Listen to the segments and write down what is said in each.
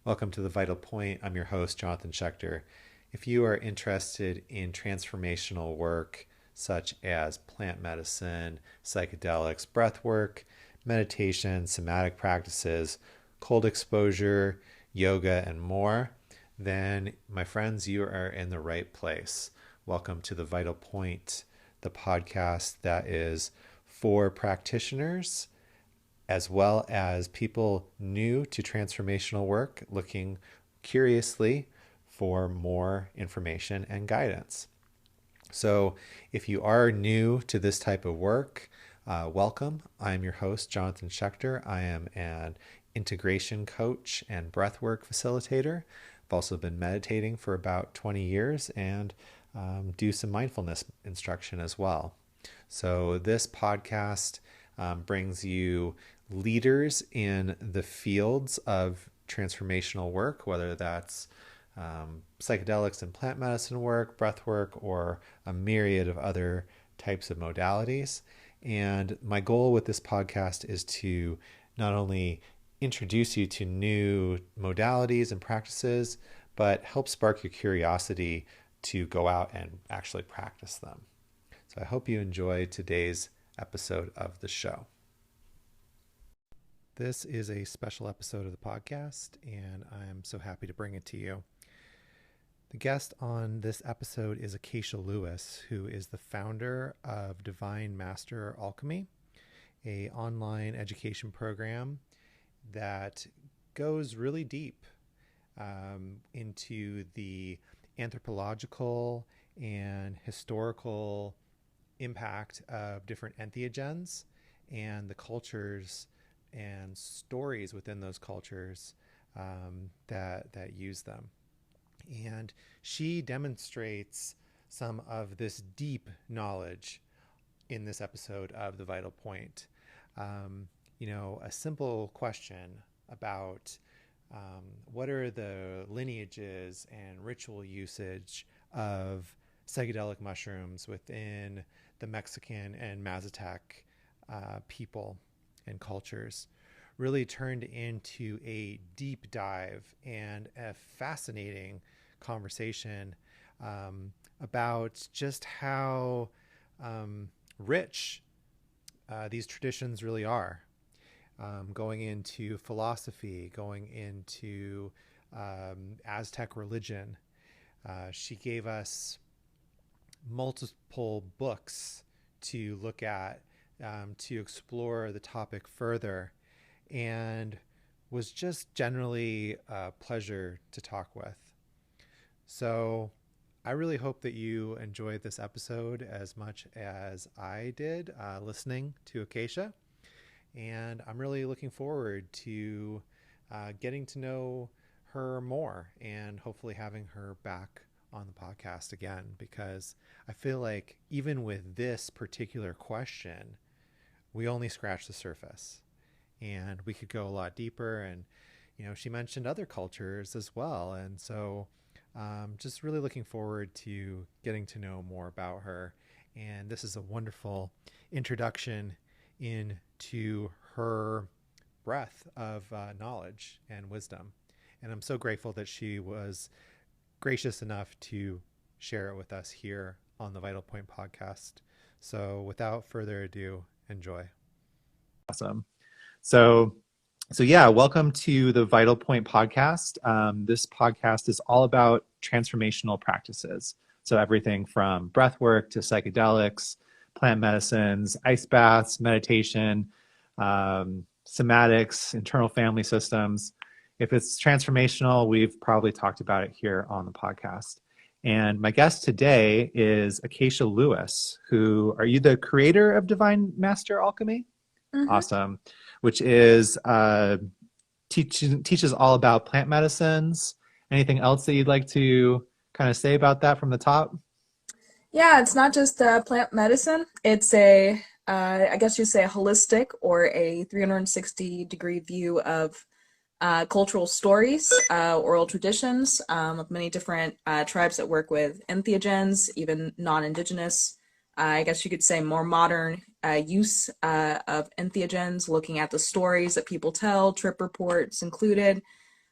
Welcome to The Vital Point. I'm your host, Jonathan Schechter. If you are interested in transformational work such as plant medicine, psychedelics, breath work, meditation, somatic practices, cold exposure, yoga, and more, then my friends, you are in the right place. Welcome to The Vital Point, the podcast that is for practitioners as well as people new to transformational work looking curiously for more information and guidance. So if you are new to this type of work, welcome. I'm your host, Jonathan Schechter. I am an integration coach and breathwork facilitator. I've also been meditating for about 20 years and do some mindfulness instruction as well. So this podcast brings you leaders in the fields of transformational work, whether that's psychedelics and plant medicine work, breath work, or a myriad of other types of modalities. And my goal with this podcast is to not only introduce you to new modalities and practices, but help spark your curiosity to go out and actually practice them. So I hope you enjoy today's episode of the show. This is a special episode of the podcast, and I'm so happy to bring it to you. The guest on this episode is Acacea Lewis, who is the founder of Divine Master Alchemy, an online education program that goes really deep into the anthropological and historical impact of different entheogens and the cultures and stories within those cultures that use them. And she demonstrates some of this deep knowledge in this episode of The Vital Point. A simple question about what are the lineages and ritual usage of psychedelic mushrooms within the Mexican and Mazotec people and cultures really turned into a deep dive and a fascinating conversation about just how rich these traditions really are. Going into philosophy, going into Aztec religion. She gave us multiple books to look at to explore the topic further, and was just generally a pleasure to talk with. So I really hope that you enjoyed this episode as much as I did listening to Acacea, and I'm really looking forward to getting to know her more and hopefully having her back on the podcast again, because I feel like even with this particular question, we only scratched the surface and we could go a lot deeper. And, she mentioned other cultures as well. And so just really looking forward to getting to know more about her. And this is a wonderful introduction into her breadth of knowledge and wisdom. And I'm so grateful that she was gracious enough to share it with us here on the Vital Point podcast. So without further ado, enjoy. Awesome. So yeah, welcome to the Vital Point podcast. This podcast is all about transformational practices. So everything from breath work to psychedelics, plant medicines, ice baths, meditation, somatics, internal family systems. If it's transformational, we've probably talked about it here on the podcast. And my guest today is Acacea Lewis, who, are you the creator of Divine Master Alchemy? Mm-hmm. Awesome. Which is teaches all about plant medicines. Anything else that you'd like to kind of say about that from the top? Yeah, it's not just plant medicine. It's I guess you'd say a holistic or a 360-degree view of cultural stories, oral traditions of many different tribes that work with entheogens, even non-indigenous. I guess you could say more modern use of entheogens, looking at the stories that people tell, trip reports included,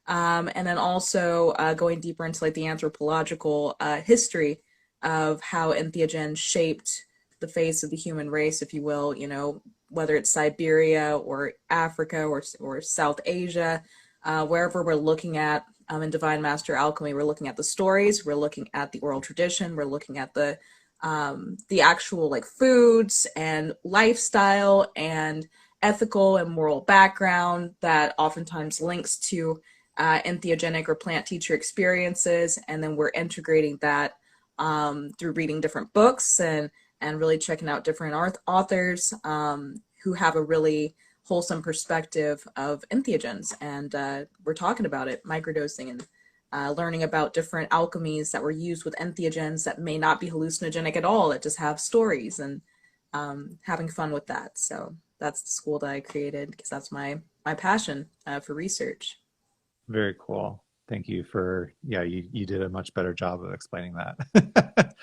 And then also going deeper into like the anthropological history of how entheogens shaped the face of the human race, if you will, whether it's Siberia or Africa or South Asia, wherever we're looking at in Divine Master Alchemy, we're looking at the stories, we're looking at the oral tradition, we're looking at the actual like foods and lifestyle and ethical and moral background that oftentimes links to entheogenic or plant teacher experiences, and then we're integrating that through reading different books and really checking out different authors who have a really wholesome perspective of entheogens, and we're talking about it, microdosing, and learning about different alchemies that were used with entheogens that may not be hallucinogenic at all, that just have stories, and having fun with that. So that's the school that I created because that's my passion for research. Very cool. Thank you for, yeah, you did a much better job of explaining that.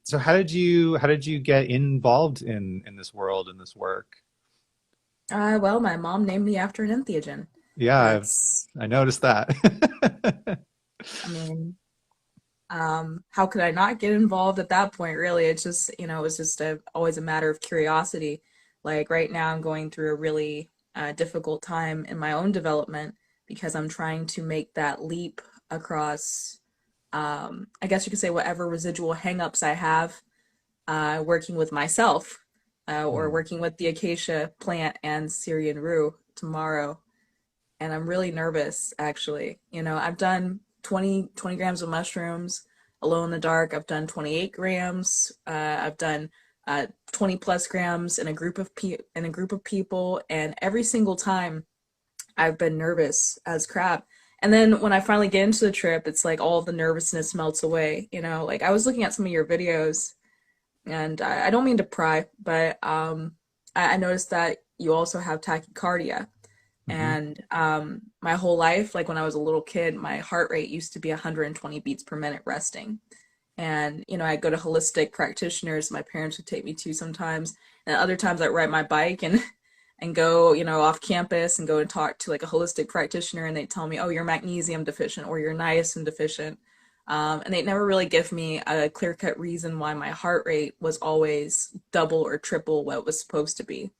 So how did you get involved in this world, in this work? Well, my mom named me after an entheogen. Yeah, That's, I noticed that. I mean, how could I not get involved at that point? Really, it's just, it was just always a matter of curiosity. Like right now, I'm going through a really difficult time in my own development because I'm trying to make that leap across, I guess you could say, whatever residual hangups I have working with myself or Mm. working with the acacia plant and Syrian rue tomorrow. And I'm really nervous, actually. I've done 20 grams of mushrooms alone in the dark. I've done 28 grams. I've done 20 plus grams in a group of people, and every single time I've been nervous as crap. And then when I finally get into the trip, it's like all of the nervousness melts away. Like I was looking at some of your videos, and I don't mean to pry, but I noticed that you also have tachycardia. Hmm. And my whole life, like when I was a little kid, my heart rate used to be 120 beats per minute resting. And, I'd go to holistic practitioners my parents would take me to sometimes. And other times I'd ride my bike and go, off campus and go and talk to like a holistic practitioner, and they'd tell me, oh, you're magnesium deficient or you're niacin deficient. And they'd never really give me a clear-cut reason why my heart rate was always double or triple what it was supposed to be.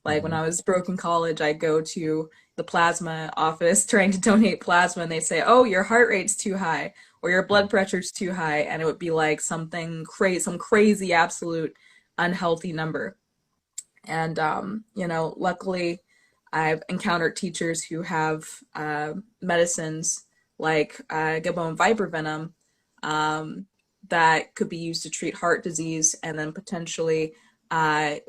Like when Hmm. I was broke in college, I'd go to the plasma office trying to donate plasma, and they say, "Oh, your heart rate's too high, or your blood pressure's too high," and it would be like something crazy, some crazy, absolute unhealthy number. And luckily, I've encountered teachers who have medicines like gibbon viper venom um, that could be used to treat heart disease, and then potentially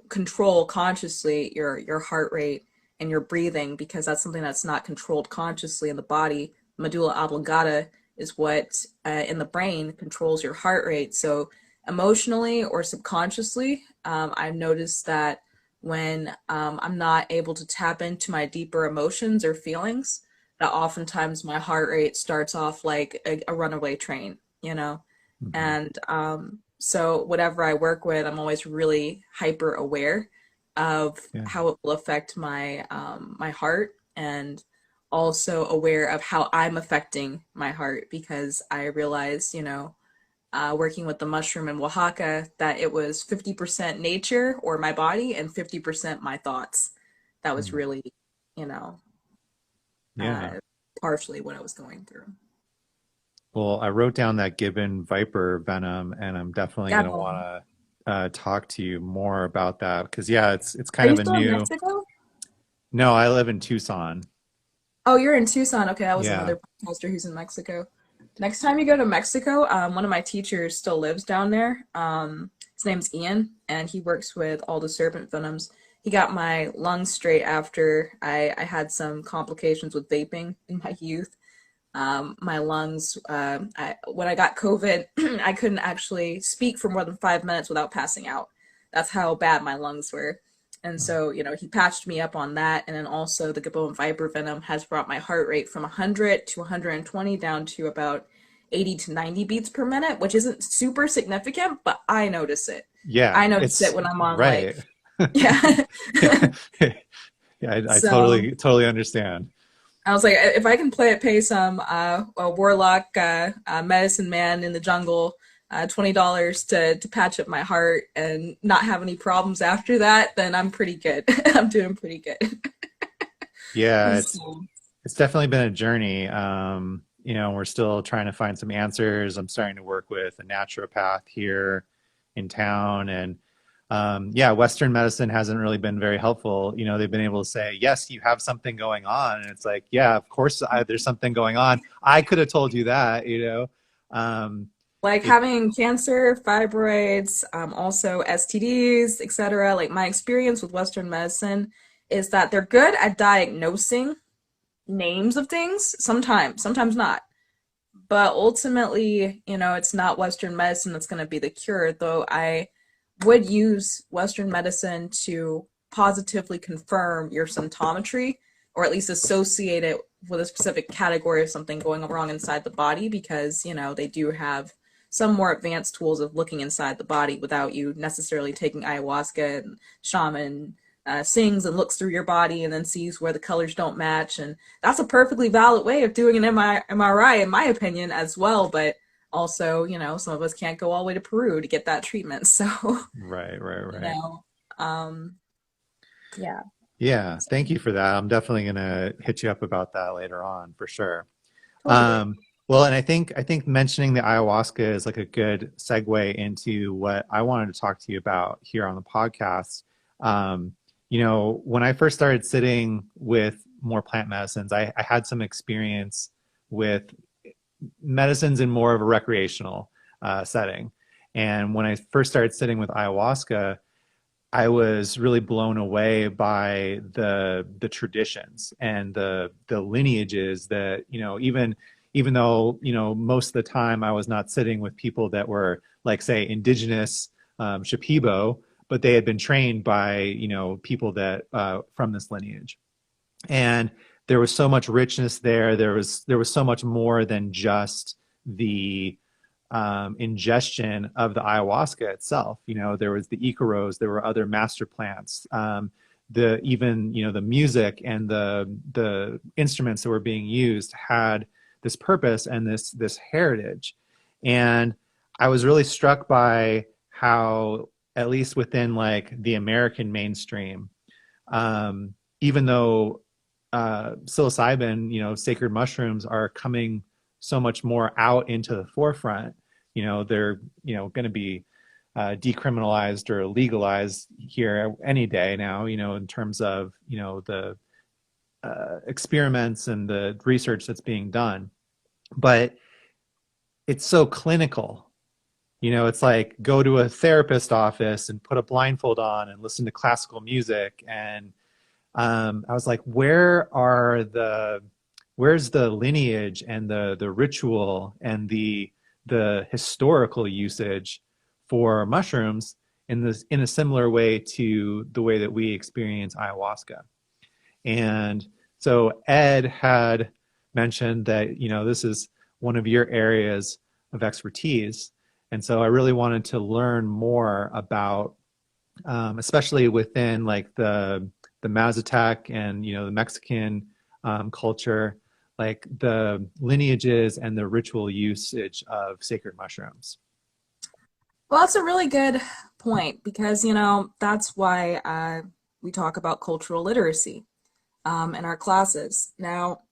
control consciously your heart rate and your breathing, because that's something that's not controlled consciously in the body. Medulla oblongata is what in the brain controls your heart rate. So emotionally or subconsciously, I've noticed that when I'm not able to tap into my deeper emotions or feelings, that oftentimes my heart rate starts off like a runaway train, Hmm. and so whatever I work with, I'm always really hyper aware of Yeah. how it will affect my heart, and also aware of how I'm affecting my heart, because I realized, working with the mushroom in Oaxaca, that it was 50% nature or my body and 50% my thoughts. That was Mm. really, you know, Yeah. uh, partially what I was going through. Well, I wrote down that gibbon viper venom, and I'm definitely going to Gabon. want to talk to you more about that because, yeah, it's Are kind you of a still in new. Mexico? No, I live in Tucson. Oh, you're in Tucson. Okay, that was Yeah. another podcaster who's in Mexico. Next time you go to Mexico, one of my teachers still lives down there. His name's Ian, and he works with all the serpent venoms. He got my lungs straight after I had some complications with vaping in my youth. My lungs, when I got COVID, I couldn't actually speak for more than 5 minutes without passing out. That's how bad my lungs were. And so, he patched me up on that. And then also the Gabon Viper Venom has brought my heart rate from 100 to 120 down to about 80 to 90 beats per minute, which isn't super significant, but I notice it. Yeah, I notice it it's when I'm on right. like, yeah. Yeah, yeah, I So, totally understand. I was like, if I can pay some a warlock medicine man in the jungle $20 to patch up my heart and not have any problems after that, then I'm pretty good. I'm doing pretty good. Yeah, So, it's definitely been a journey. We're still trying to find some answers. I'm starting to work with a naturopath here in town, and yeah, Western medicine hasn't really been very helpful. They've been able to say, yes, you have something going on, and it's like, yeah, of course, there's something going on. I could have told you that. like It having cancer, fibroids, also STDs, etc. Like my experience with Western medicine is that they're good at diagnosing names of things, sometimes not. But ultimately, it's not Western medicine that's going to be the cure, though I would use Western medicine to positively confirm your symptometry or at least associate it with a specific category of something going wrong inside the body because, they do have some more advanced tools of looking inside the body without you necessarily taking ayahuasca and shaman sings and looks through your body and then sees where the colors don't match. And that's a perfectly valid way of doing an MRI, in my opinion, as well. But also, some of us can't go all the way to Peru to get that treatment. So, right, right, you right. know, um, yeah. Yeah, thank you for that. I'm definitely gonna hit you up about that later on for sure. Totally. Well, and I think mentioning the ayahuasca is like a good segue into what I wanted to talk to you about here on the podcast. When I first started sitting with more plant medicines, I had some experience with medicines in more of a recreational setting. And when I first started sitting with ayahuasca, I was really blown away by the traditions and the lineages that even though most of the time I was not sitting with people that were like say indigenous Shipibo, but they had been trained by people that from this lineage, and there was so much richness there. There was so much more than just the ingestion of the ayahuasca itself. There was the Icaros, there were other master plants, the even the music and the instruments that were being used had this purpose and this heritage. And I was really struck by how, at least within like the American mainstream, even though psilocybin, sacred mushrooms are coming so much more out into the forefront. They're going to be decriminalized or legalized here any day now. In terms of the experiments and the research that's being done, but it's so clinical. It's like go to a therapist office and put a blindfold on and listen to classical music. And I was like, where's the lineage and the ritual and the historical usage for mushrooms in a similar way to the way that we experience ayahuasca? And so Ed had mentioned that this is one of your areas of expertise, and so I really wanted to learn more about, especially within like the Mazotec and the Mexican culture, like the lineages and the ritual usage of sacred mushrooms. Well, that's a really good point because, that's why we talk about cultural literacy in our classes. Now,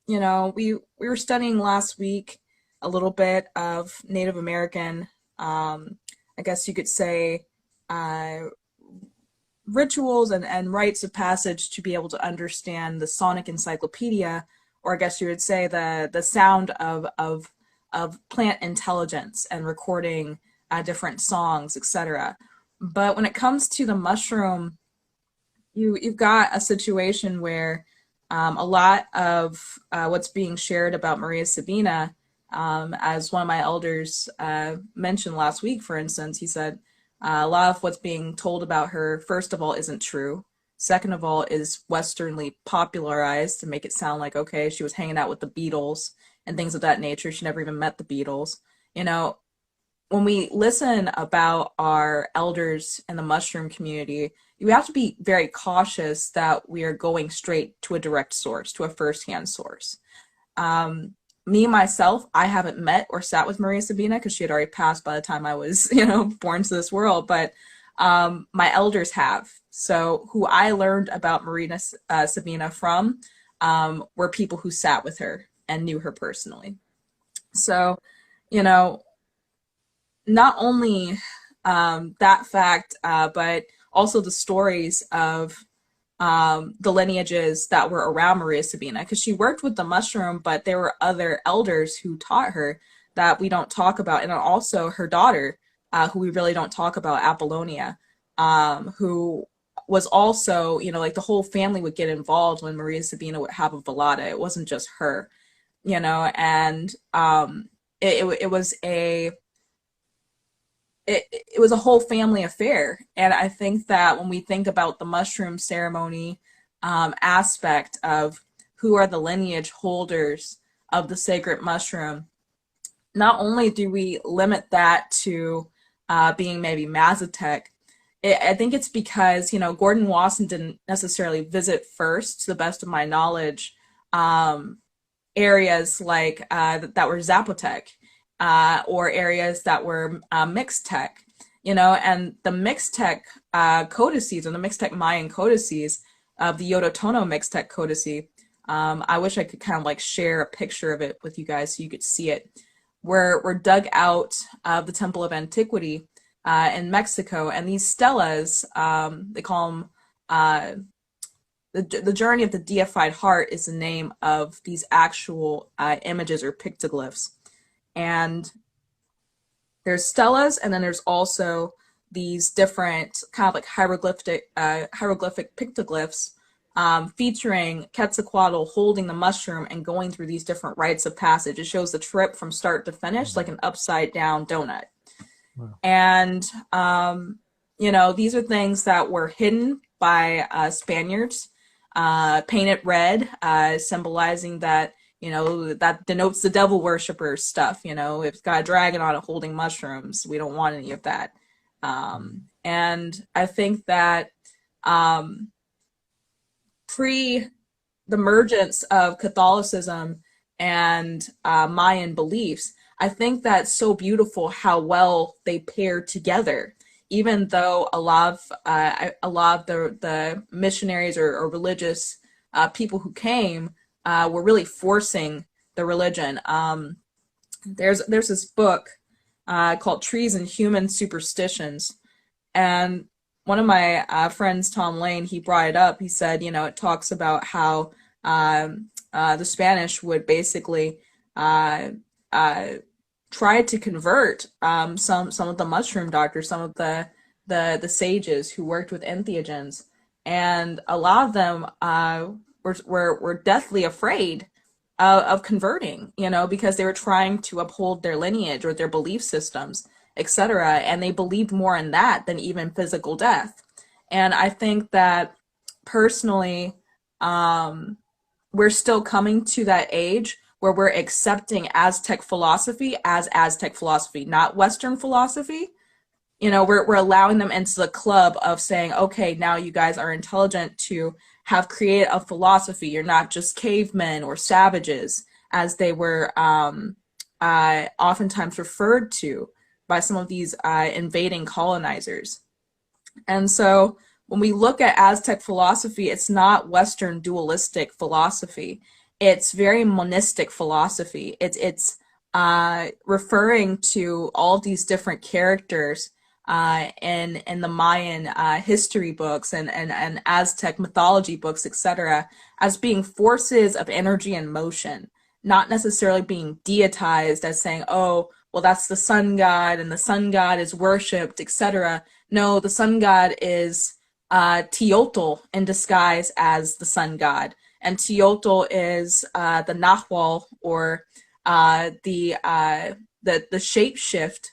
we were studying last week a little bit of Native American, I guess you could say, uh, rituals and rites of passage to be able to understand the sonic encyclopedia, or I guess you would say the sound of plant intelligence and recording different songs, etc. But when it comes to the mushroom, you've got a situation where a lot of what's being shared about Maria Sabina, as one of my elders mentioned last week, for instance, he said a lot of what's being told about her, first of all, isn't true. Second of all, is Westernly popularized to make it sound like, okay, she was hanging out with the Beatles and things of that nature. She never even met the Beatles. You know, when we listen about our elders in the mushroom community, we have to be very cautious that we are going straight to a direct source, to a firsthand source. Me myself, I haven't met or sat with Maria Sabina because she had already passed by the time I was, born to this world. But my elders have. So who I learned about Maria Sabina from were people who sat with her and knew her personally. So, you know, not only that fact, but also the stories of the lineages that were around Maria Sabina, because she worked with the mushroom, but there were other elders who taught her that we don't talk about, and also her daughter, who we really don't talk about, Apollonia, who was also, like the whole family would get involved when Maria Sabina would have a velada. It wasn't just her, and it was it was a whole family affair. And I think that when we think about the mushroom ceremony aspect of who are the lineage holders of the sacred mushroom, not only do we limit that to being maybe Mazotec, I think it's because, Gordon Wasson didn't necessarily visit first, to the best of my knowledge, areas like that were Zapotec, or areas that were Mixtec, and the Mixtec codices, or the Mixtec Mayan codices of the Yodotono Mixtec codice. I wish I could kind of like share a picture of it with you guys so you could see it. Were dug out of the Temple of Antiquity in Mexico, and these stelas, they call them the Journey of the Deified Heart is the name of these actual images or pictoglyphs. And there's stelas, and then there's also these different kind of like hieroglyphic pictoglyphs featuring Quetzalcoatl holding the mushroom and going through these different rites of passage. It shows the trip from start to finish, like an upside down donut. Wow. And, these are things that were hidden by Spaniards, painted red, symbolizing that, that denotes the devil worshippers stuff. If it's got a dragon on it holding mushrooms, we don't want any of that. And I think that pre the emergence of Catholicism and Mayan beliefs, I think that's so beautiful how well they pair together. Even though a lot of the missionaries or religious people who came were really forcing the religion. There's this book called Trees and Human Superstitions, and one of my friends, Tom Lane, he brought it up. He said, it talks about how the Spanish would basically try to convert some of the mushroom doctors, some of the sages who worked with entheogens, and a lot of them were deathly afraid of converting, because they were trying to uphold their lineage or their belief systems, etc. And they believed more in that than even physical death. And I think that personally, we're still coming to that age where we're accepting Aztec philosophy as Aztec philosophy, not Western philosophy. We're allowing them into the club of saying, okay, now you guys are intelligent to have created a philosophy. You're not just cavemen or savages, as they were oftentimes referred to by some of these invading colonizers. And so when we look at Aztec philosophy, it's not Western dualistic philosophy. It's very monistic philosophy. It's referring to all of these different characters in the Mayan history books and Aztec mythology books, etc., as being forces of energy and motion, not necessarily being deitized as saying, oh, well, that's the sun god and the sun god is worshipped, etc. No, the sun god is Teotl in disguise as the sun god. And Teotl is the Nahual, or the shapeshift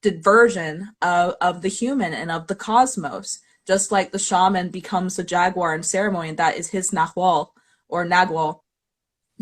version of the human and of the cosmos. Just like the shaman becomes the jaguar in ceremony, and that is his Nahual or Nagual.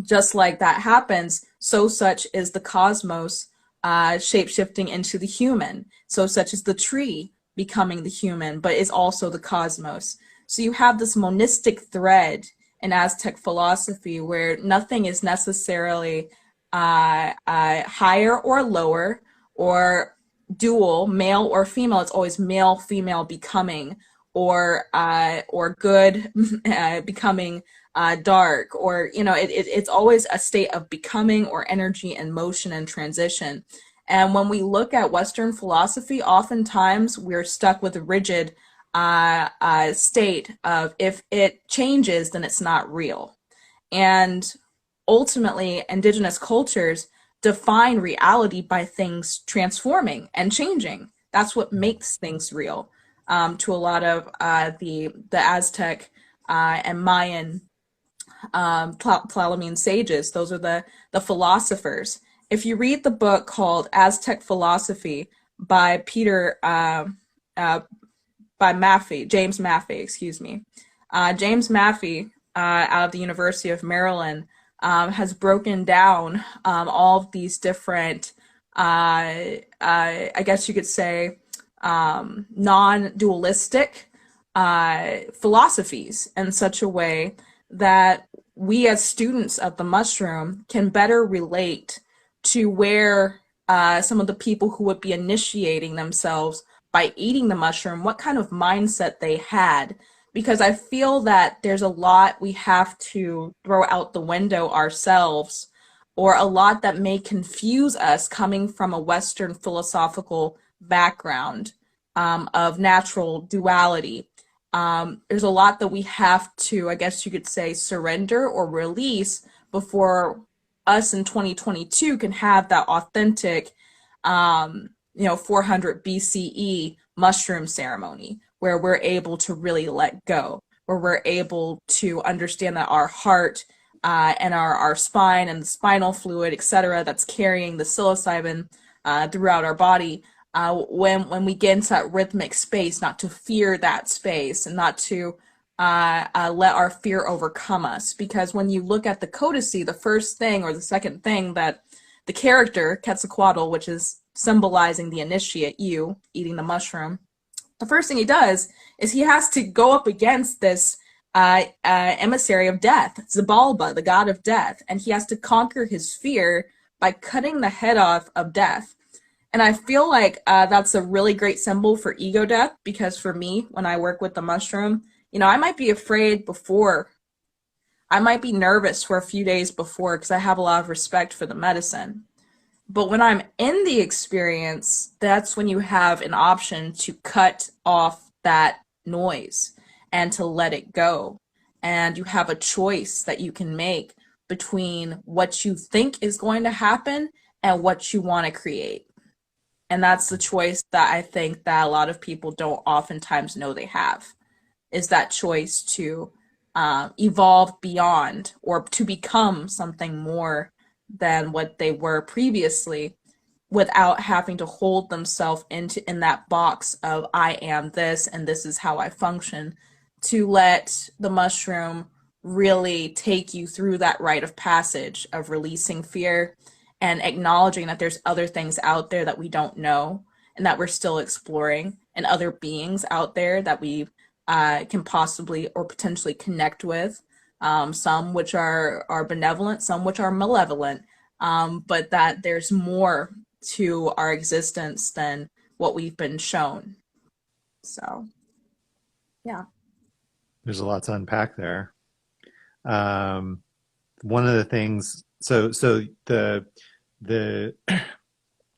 Just like that happens, so such is the cosmos shape-shifting into the human. So such as the tree becoming the human, but is also the cosmos. So you have this monistic thread in Aztec philosophy where nothing is necessarily higher or lower or dual, male or female. It's always male, female becoming, or good becoming dark, or it's always a state of becoming or energy and motion and transition. And when we look at Western philosophy, oftentimes we're stuck with a rigid state of if it changes, then it's not real. And ultimately, indigenous cultures define reality by things transforming and changing. That's what makes things real. To a lot of the Aztec and Mayan Tlalamene sages, those are the philosophers. If you read the book called Aztec Philosophy by James Maffei, excuse me. James Maffei, out of the University of Maryland, has broken down all of these different, I guess you could say, non-dualistic philosophies in such a way that we as students of the mushroom can better relate to where some of the people who would be initiating themselves by eating the mushroom, what kind of mindset they had. Because I feel that there's a lot we have to throw out the window ourselves, or a lot that may confuse us coming from a Western philosophical background of natural duality. There's a lot that we have to, I guess you could say, surrender or release before us in 2022 can have that authentic 400 BCE mushroom ceremony where we're able to really let go, where we're able to understand that our heart and our spine and the spinal fluid, etc., that's carrying the psilocybin throughout our body, when we get into that rhythmic space, not to fear that space and not to let our fear overcome us. Because when you look at the codicy, the first thing or the second thing that the character, Quetzalcoatl, which is symbolizing the initiate, you eating the mushroom, the first thing he does is he has to go up against this emissary of death, Xibalba, the god of death, and he has to conquer his fear by cutting the head off of death. And I feel like that's a really great symbol for ego death, because for me, when I work with the mushroom, I might be afraid before. I might be nervous for a few days before because I have a lot of respect for the medicine. But when I'm in the experience, that's when you have an option to cut off that noise and to let it go. And you have a choice that you can make between what you think is going to happen and what you want to create. And that's the choice that I think that a lot of people don't oftentimes know they have, is that choice to evolve beyond or to become something more than what they were previously, without having to hold themselves in that box of I am this and this is how I function, to let the mushroom really take you through that rite of passage of releasing fear and acknowledging that there's other things out there that we don't know and that we're still exploring, and other beings out there that we can possibly or potentially connect with, some which are benevolent, some which are malevolent, but that there's more to our existence than what we've been shown. So, yeah. There's a lot to unpack there. One of the things, so the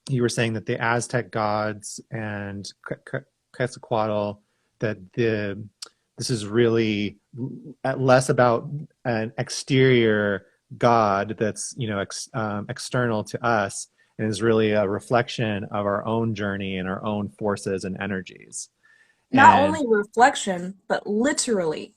you were saying that the Aztec gods and Quetzalcoatl, that this is really less about an exterior god that's external to us, and is really a reflection of our own journey and our own forces and energies. Not only reflection, but literally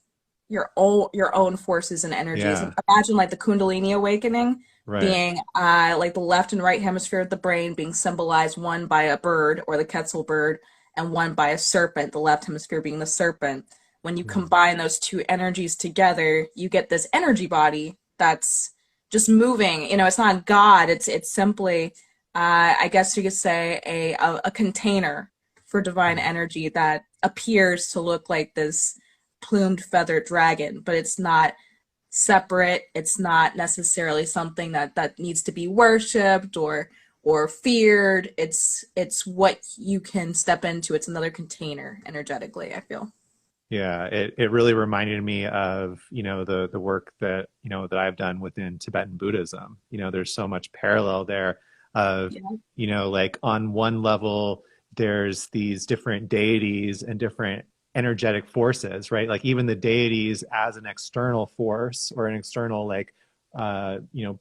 your own forces and energies. Yeah. Imagine like the Kundalini awakening, Right. being like the left and right hemisphere of the brain being symbolized, one by a bird or the Quetzal bird, and one by a serpent, the left hemisphere being the serpent. When you combine those two energies together, you get this energy body that's just moving. It's not God, it's simply I guess you could say a container for divine Mm. energy that appears to look like this plumed feathered dragon, but it's not separate. It's not necessarily something that needs to be worshipped or feared. It's what you can step into. It's another container energetically, I feel. Yeah, it really reminded me of, the work that, that I've done within Tibetan Buddhism. There's so much parallel there of, Yeah. like on one level, there's these different deities and different energetic forces, right? Like even the deities as an external force or an external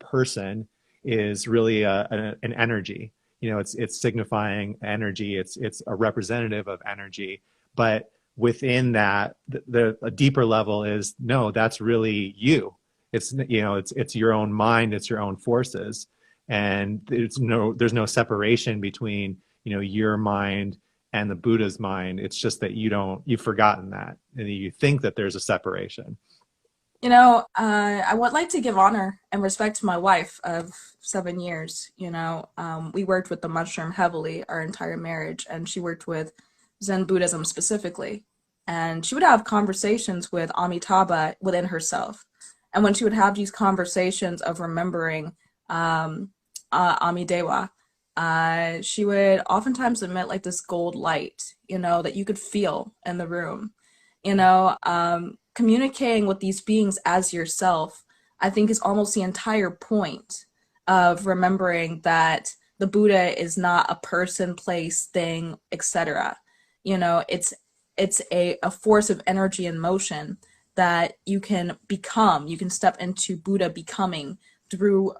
person is really an energy. It's signifying energy. It's a representative of energy, but within that, a deeper level is no, that's really you. It's your own mind, it's your own forces, and there's no separation between your mind and the Buddha's mind. It's just that you've forgotten that, and you think that there's a separation. I would like to give honor and respect to my wife of 7 years. We worked with the mushroom heavily our entire marriage, and she worked with Zen Buddhism specifically. And she would have conversations with Amitabha within herself. And when she would have these conversations of remembering Amidewa, she would oftentimes emit like this gold light, that you could feel in the room. Communicating with these beings as yourself, I think is almost the entire point of remembering that the Buddha is not a person, place, thing, etc. It's a force of energy and motion that you can become. You can step into Buddha becoming through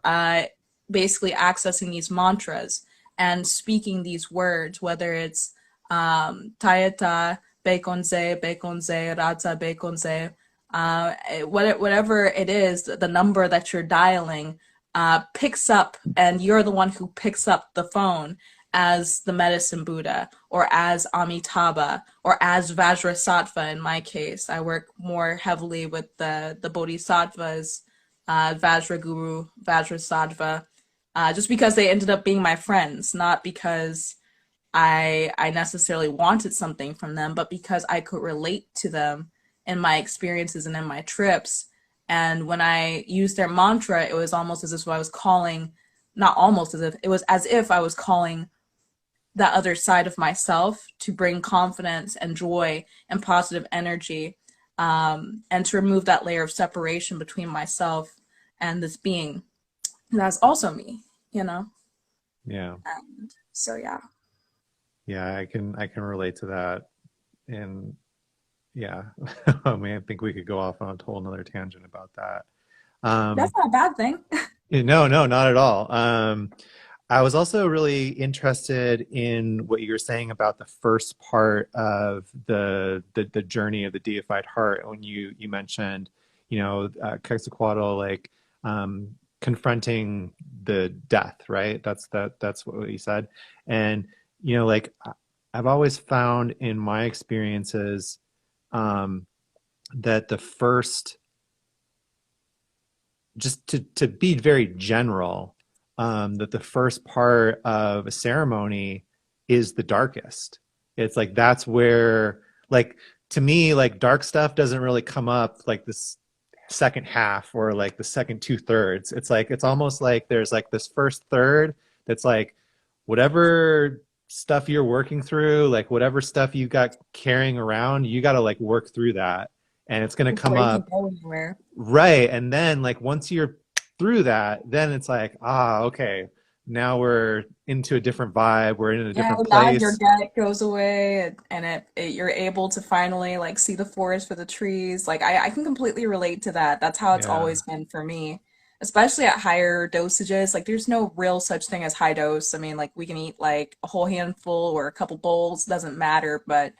basically accessing these mantras and speaking these words, whether it's Tayata, Bekonze, Bekonze, Rata, Bekonze, whatever it is, the number that you're dialing picks up, and you're the one who picks up the phone as the medicine Buddha, or as Amitabha, or as Vajrasattva in my case. I work more heavily with the Bodhisattvas, Vajraguru, Vajrasattva, just because they ended up being my friends, not because I necessarily wanted something from them, but because I could relate to them in my experiences and in my trips. And when I used their mantra, it was almost as if I was calling, not almost as if, it was as if I was calling that other side of myself to bring confidence and joy and positive energy, and to remove that layer of separation between myself and this being that's also me, you know? Yeah, And so, yeah. yeah, I can relate to that, and yeah, I mean, I think we could go off on a whole another tangent about that. That's Um, not a bad thing. no, no, not at all. I was also really interested in what you were saying about the first part of the journey of the deified heart when you mentioned, Quetzalcoatl, like confronting the death, right? That's what you said. And like I've always found in my experiences um, that the first, just to be very general, that the first part of a ceremony is the darkest. It's like that's where, like, to me, like dark stuff doesn't really come up like this second half or like the second two thirds. It's like it's almost like there's like this first third that's like whatever stuff you're working through, like whatever stuff you got carrying around, you got to like work through that, and it's going to come Before you can up. go anywhere. Right. And then like once you're through that, then it's like, okay, now we're into a different vibe. We're in a Yeah, different now your place. gut goes away, and you're able to finally like see the forest for the trees. Like I can completely relate to that. That's how it's Yeah. always been for me, especially at higher dosages. Like there's no real such thing as high dose. I mean, like we can eat like a whole handful or a couple bowls, doesn't matter, but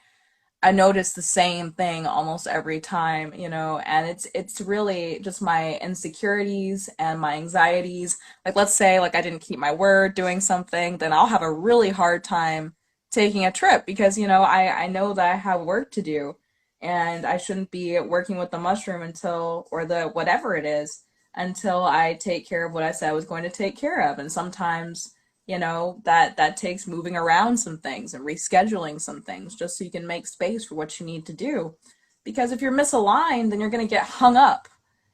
I notice the same thing almost every time, and it's really just my insecurities and my anxieties. Like let's say like I didn't keep my word doing something, then I'll have a really hard time taking a trip because, I know that I have work to do and I shouldn't be working with the mushroom until or the whatever it is until I take care of what I said I was going to take care of. And sometimes that takes moving around some things and rescheduling some things just so you can make space for what you need to do. Because if you're misaligned, then you're going to get hung up.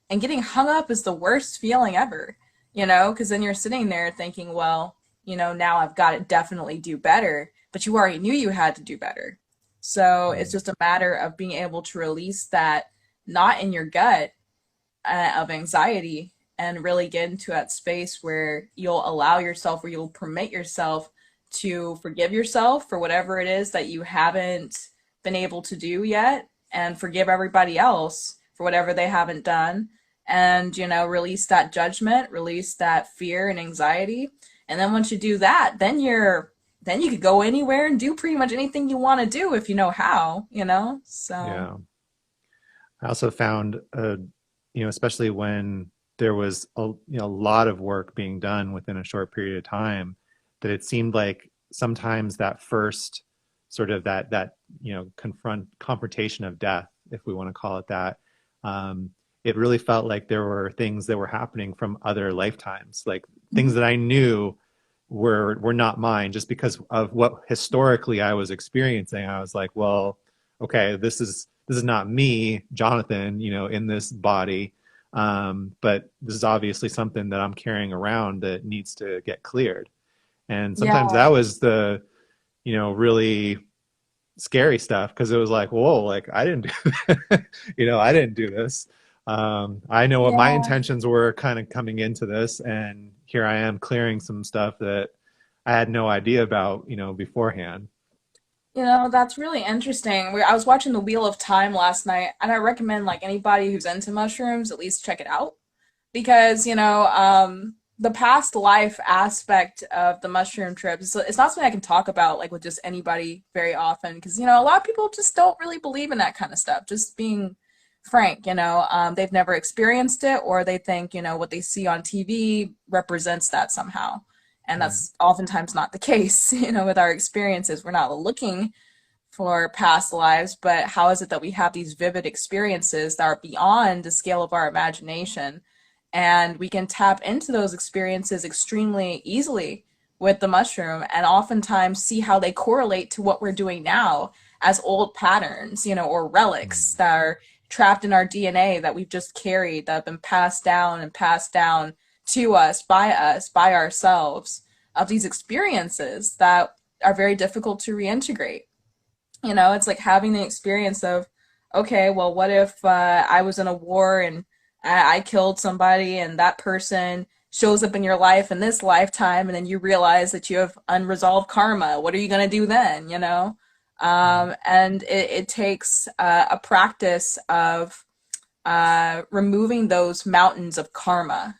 And getting hung up is the worst feeling ever, because then you're sitting there thinking, well, now I've got to definitely do better, but you already knew you had to do better. So it's Mm. just a matter of being able to release that knot in your gut of anxiety and really get into that space where you'll allow yourself, where you'll permit yourself to forgive yourself for whatever it is that you haven't been able to do yet, and forgive everybody else for whatever they haven't done. And, release that judgment, release that fear and anxiety. And then once you do that, then you could go anywhere and do pretty much anything you want to do if you know how. So, Yeah. I also found, especially when there was a lot of work being done within a short period of time, that it seemed like sometimes that first sort of that confrontation of death, if we want to call it that, it really felt like there were things that were happening from other lifetimes, like things that I knew were not mine, just because of what historically I was experiencing. I was like, well, okay, this is not me, Jonathan, in this body. But this is obviously something that I'm carrying around that needs to get cleared. And sometimes yeah, that was the, really scary stuff, because it was like, whoa, like I didn't do, I didn't do this. I know what my yeah. intentions were kind of coming into this, and here I am clearing some stuff that I had no idea about, beforehand. That's really interesting. I was watching The Wheel of Time last night, and I recommend like anybody who's into mushrooms at least check it out because the past life aspect of the mushroom trips, it's not something I can talk about like with just anybody very often because a lot of people just don't really believe in that kind of stuff. Just being frank, they've never experienced it, or they think what they see on TV represents that somehow. And Mm. that's oftentimes not the case, with our experiences. We're not looking for past lives, but how is it that we have these vivid experiences that are beyond the scale of our imagination? And we can tap into those experiences extremely easily with the mushroom and oftentimes see how they correlate to what we're doing now as old patterns, or relics Mm. that are trapped in our DNA that we've just carried, that have been passed down and passed down to us, by ourselves, of these experiences that are very difficult to reintegrate. It's like having the experience of, okay, well, what if I was in a war and I killed somebody and that person shows up in your life in this lifetime and then you realize that you have unresolved karma. What are you going to do then? Mm. And it takes a practice of removing those mountains of karma,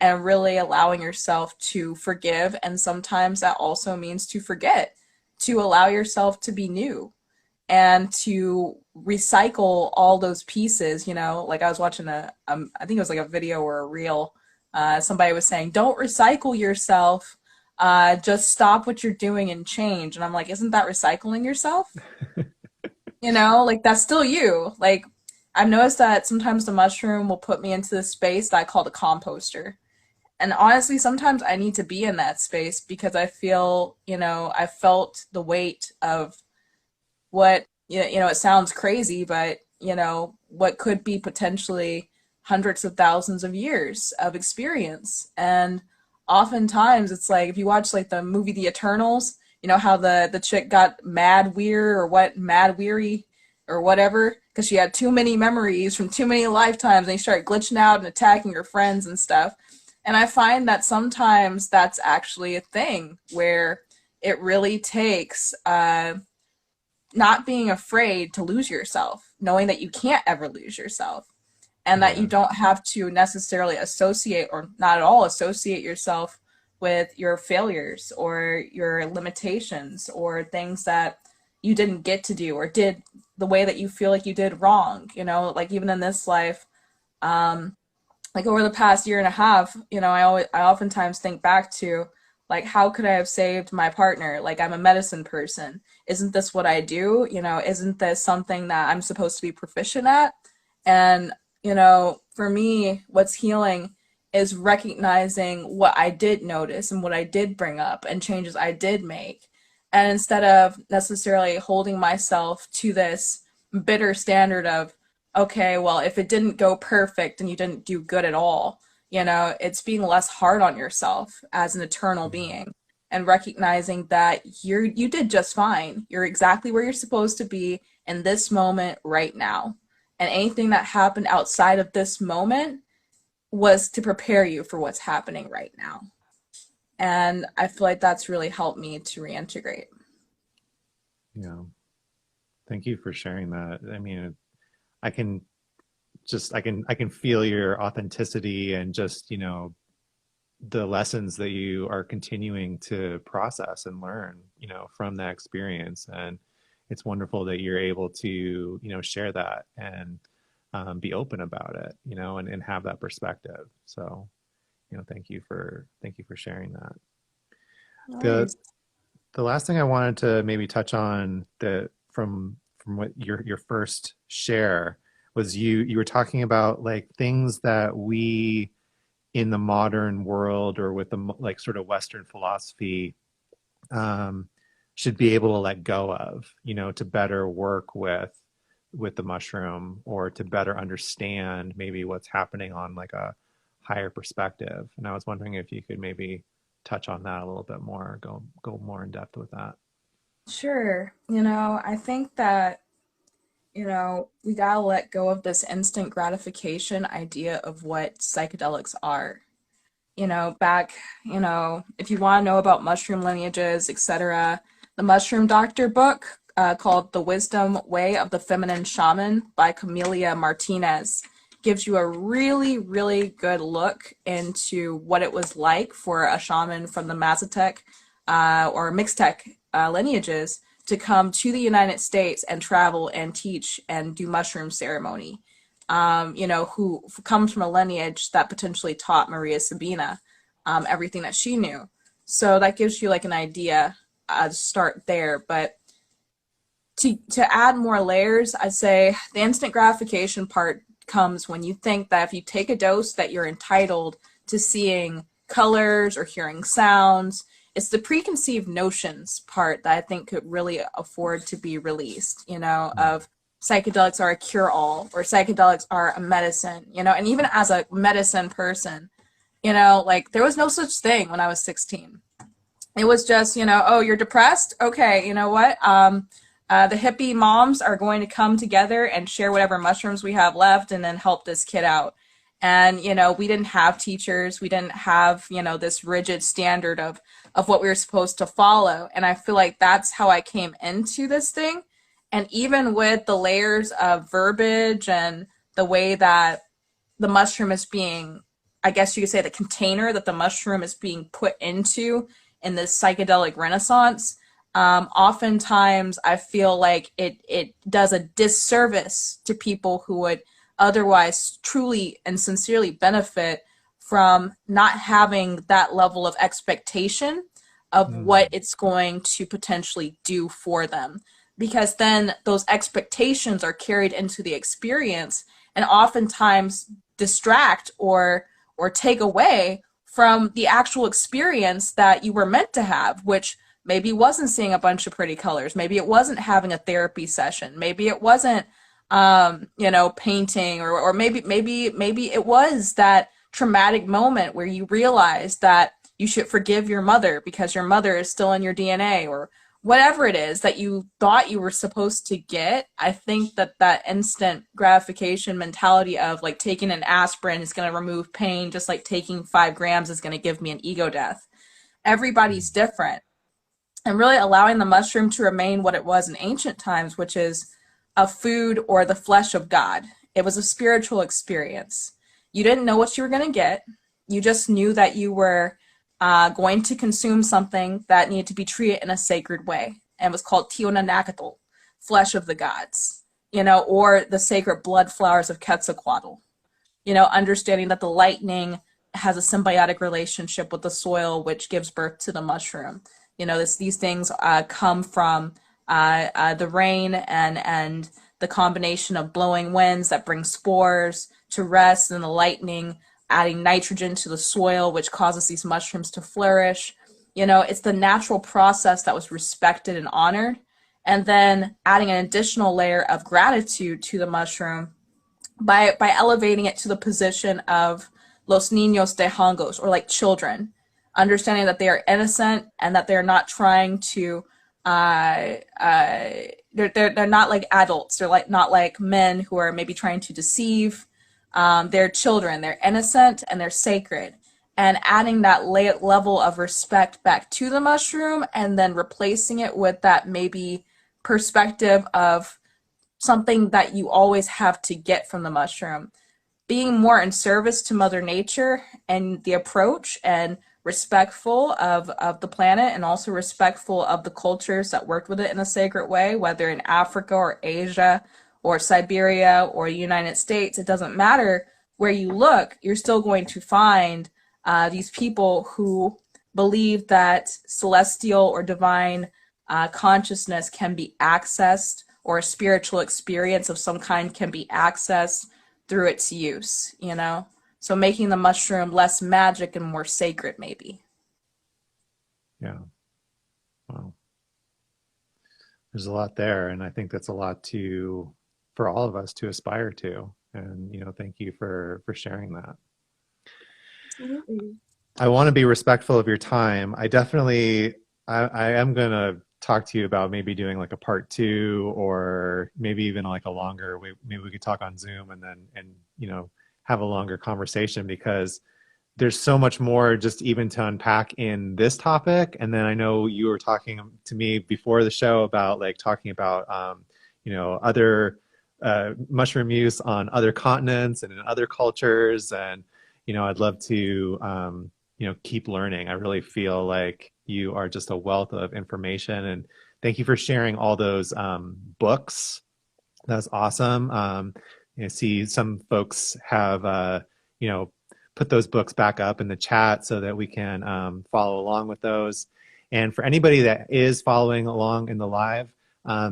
and really allowing yourself to forgive. And sometimes that also means to forget, to allow yourself to be new and to recycle all those pieces. Like I was watching I think it was like a video or a reel. Somebody was saying, don't recycle yourself. Just stop what you're doing and change. And I'm like, isn't that recycling yourself? Like that's still you. Like I've noticed that sometimes the mushroom will put me into this space that I call the composter. And honestly, sometimes I need to be in that space because I feel, I felt the weight of what, it sounds crazy, but, what could be potentially hundreds of thousands of years of experience. And oftentimes it's like, if you watch like the movie The Eternals, how the chick got mad weird or what, mad weary or whatever, because she had too many memories from too many lifetimes and they start glitching out and attacking her friends and stuff. And I find that sometimes that's actually a thing where it really takes not being afraid to lose yourself, knowing that you can't ever lose yourself, and that you Yeah. don't have to necessarily associate or not at all associate yourself with your failures or your limitations or things that you didn't get to do or did the way that you feel like you did wrong. Like even in this life, um, like over the past year and a half, I oftentimes think back to like how could I have saved my partner? Like I'm a medicine person. Isn't this what I do? Isn't this something that I'm supposed to be proficient at? And, for me, what's healing is recognizing what I did notice and what I did bring up and changes I did make. And instead of necessarily holding myself to this bitter standard of, okay, well, if it didn't go perfect and you didn't do good at all, it's being less hard on yourself as an eternal Yeah. being and recognizing that you did just fine. You're exactly where you're supposed to be in this moment right now. And anything that happened outside of this moment was to prepare you for what's happening right now. And I feel like that's really helped me to reintegrate. Yeah. Thank you for sharing that. I mean, I can I can feel your authenticity and just, the lessons that you are continuing to process and learn, from that experience. And it's wonderful that you're able to, share that and be open about it, and have that perspective. So, thank you for sharing that. No The worries. the last thing I wanted to maybe touch on that from what your first share was you were talking about like things that we in the modern world or with the like sort of Western philosophy um, should be able to let go of, to better work with the mushroom or to better understand maybe what's happening on like a higher perspective. And I was wondering if you could maybe touch on that a little bit more, go more in depth with that. Sure. I think that, we gotta let go of this instant gratification idea of what psychedelics are. Back, if you want to know about mushroom lineages, etc., the Mushroom Doctor book called The Wisdom Way of the Feminine Shaman by Camelia Martinez gives you a really, really good look into what it was like for a shaman from the Mazotec or Mixtec lineages to come to the United States and travel and teach and do mushroom ceremony. Who comes from a lineage that potentially taught Maria Sabina everything that she knew. So that gives you like an idea to start there. But to add more layers, I'd say the instant gratification part comes when you think that if you take a dose that you're entitled to seeing colors or hearing sounds. It's the preconceived notions part that I think could really afford to be released, of psychedelics are a cure-all or psychedelics are a medicine, and even as a medicine person, like there was no such thing when I was 16. It was just, oh, you're depressed? Okay, you know what? The hippie moms are going to come together and share whatever mushrooms we have left and then help this kid out. And, we didn't have teachers. We didn't have, this rigid standard of what we were supposed to follow. And I feel like that's how I came into this thing. And even with the layers of verbiage and the way that the mushroom is being, I guess you could say the container that the mushroom is being put into in this psychedelic renaissance, oftentimes I feel like it does a disservice to people who would otherwise truly and sincerely benefit from not having that level of expectation of what Mm, it's going to potentially do for them. Because then those expectations are carried into the experience and oftentimes distract or take away from the actual experience that you were meant to have, which maybe wasn't seeing a bunch of pretty colors. Maybe it wasn't having a therapy session. Maybe it wasn't, painting, or maybe it was that traumatic moment where you realized that you should forgive your mother because your mother is still in your DNA, or whatever it is that you thought you were supposed to get. I think that instant gratification mentality of like taking an aspirin is going to remove pain, just like taking 5 grams is going to give me an ego death. mm, Everybody's different. And really allowing the mushroom to remain what it was in ancient times, which is a food or the flesh of God. It was a spiritual experience. You didn't know what you were going to get. You just knew that you were going to consume something that needed to be treated in a sacred way. And it was called Tionanacatl, flesh of the gods, or the sacred blood flowers of Quetzalcoatl. Understanding that the lightning has a symbiotic relationship with the soil, which gives birth to the mushroom. These things come from the rain and the combination of blowing winds that bring spores to rest, and the lightning adding nitrogen to the soil, which causes these mushrooms to flourish. You know, it's the natural process that was respected and honored. And then adding an additional layer of gratitude to the mushroom by elevating it to the position of los niños de hongos, or like children, understanding that they are innocent and that they're not trying to uh, uh, they're not like adults. They're like not like men who are maybe trying to deceive. They're children. They're innocent and they're sacred. And adding that level of respect back to the mushroom, and then replacing it with that maybe perspective of something that you always have to get from the mushroom, being more in service to Mother Nature and the approach, and respectful of the planet, and also respectful of the cultures that worked with it in a sacred way, whether in Africa or Asia or Siberia or the United States. It doesn't matter where you look, you're still going to find these people who believe that celestial or divine consciousness can be accessed, or a spiritual experience of some kind can be accessed through its use, you know? So making the mushroom less magic and more sacred, maybe. Yeah. Wow. There's a lot there, and I think that's a lot for all of us to aspire to. And, you know, thank you for sharing that. Absolutely. I want to be respectful of your time. I am going to talk to you about maybe doing like a part 2, or maybe even like a longer, maybe we could talk on Zoom and you know, have a longer conversation, because there's so much more just even to unpack in this topic. And then I know you were talking to me before the show about like talking about, you know, other mushroom use on other continents and in other cultures. And, you know, I'd love to, you know, keep learning. I really feel like you are just a wealth of information, and thank you for sharing all those books. That's awesome. I see some folks have, you know, put those books back up in the chat so that we can follow along with those. And for anybody that is following along in the live,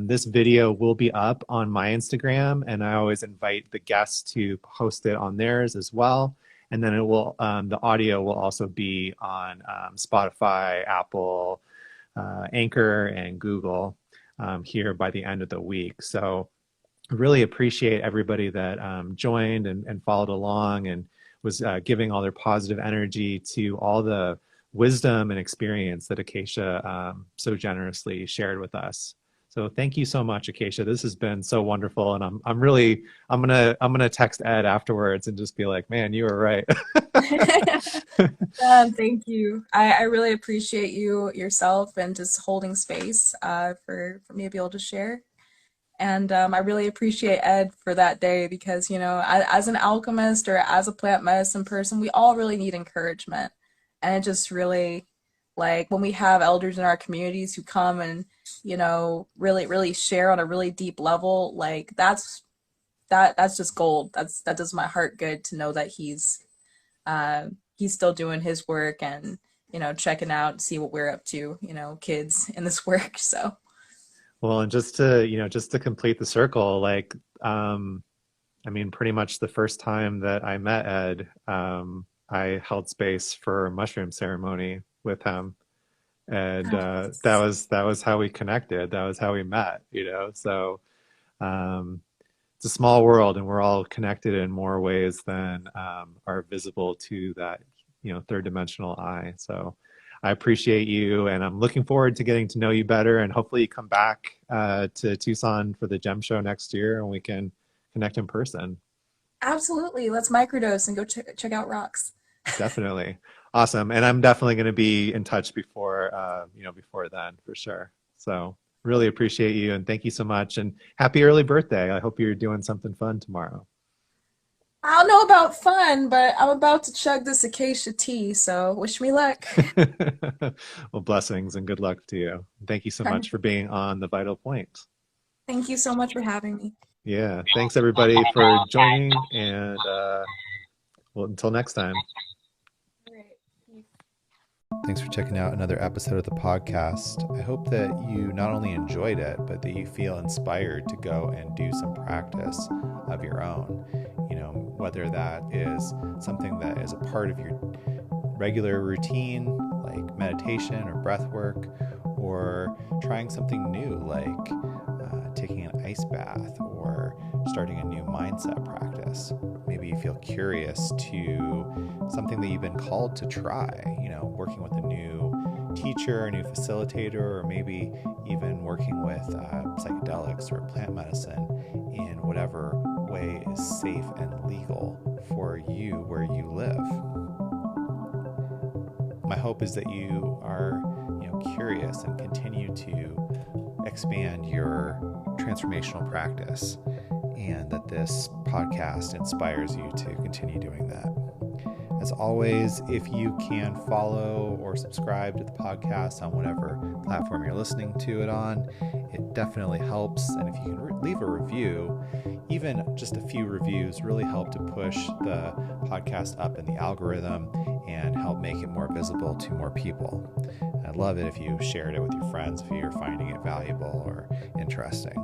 this video will be up on my Instagram, and I always invite the guests to post it on theirs as well. And then it will, the audio will also be on Spotify, Apple, Anchor, and Google here by the end of the week. So I really appreciate everybody that joined and followed along and was giving all their positive energy to all the wisdom and experience that Acacia so generously shared with us. So thank you so much, Acacia. This has been so wonderful, and I'm gonna text Ed afterwards and just be like, man, you were right. Thank you. I really appreciate you yourself and just holding space for me to be able to share. And I really appreciate Ed for that day, because, you know, as an alchemist or as a plant medicine person, we all really need encouragement. And it just really, like, when we have elders in our communities who come and, you know, really share on a really deep level, like that's just gold. That does my heart good to know that he's still doing his work, and, you know, checking out and see what we're up to, you know, kids in this work. So. Well, and just to complete the circle, like, I mean, pretty much the first time that I met Ed, I held space for a mushroom ceremony with him. And that was how we connected. That was how we met, you know? So it's a small world, and we're all connected in more ways than are visible to that, you know, third dimensional eye. So I appreciate you, and I'm looking forward to getting to know you better, and hopefully you come back to Tucson for the Gem Show next year, and we can connect in person. Absolutely. Let's microdose and go check out rocks. Definitely. Awesome. And I'm definitely going to be in touch before, you know, before then, for sure. So really appreciate you, and thank you so much, and happy early birthday. I hope you're doing something fun tomorrow. I don't know about fun, but I'm about to chug this acacia tea, so wish me luck. Well, blessings and good luck to you. Thank you so much for being on The Vital Point. Thank you so much for having me. Yeah. Thanks, everybody, for joining, and well, until next time. Thanks for checking out another episode of the podcast. I hope that you not only enjoyed it, but that you feel inspired to go and do some practice of your own. You whether that is something that is a part of your regular routine, like meditation or breath work, or trying something new, like taking an ice bath or starting a new mindset practice. Maybe you feel curious to something that you've been called to try, working with a new teacher, a new facilitator, or maybe even working with psychedelics or plant medicine in whatever way is safe and legal for you where you live. My hope is that you are, curious and continue to expand your transformational practice, and that this podcast inspires you to continue doing that. As always, if you can follow or subscribe to the podcast on whatever platform you're listening to it on, it definitely helps. And if you can leave a review, even just a few reviews really help to push the podcast up in the algorithm and help make it more visible to more people. And I'd love it if you shared it with your friends if you're finding it valuable or interesting.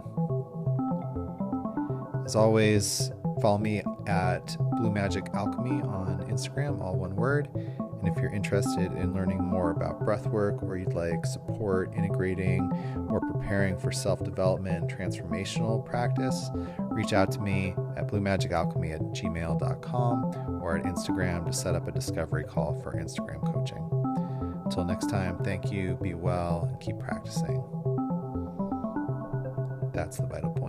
As always, follow me at Blue Magic Alchemy on Instagram, all one word. And if you're interested in learning more about breathwork, or you'd like support integrating or preparing for self-development and transformational practice, reach out to me at bluemagicalchemy@gmail.com or at Instagram to set up a discovery call for Instagram coaching. Until next time, thank you, be well, and keep practicing. That's the vital point.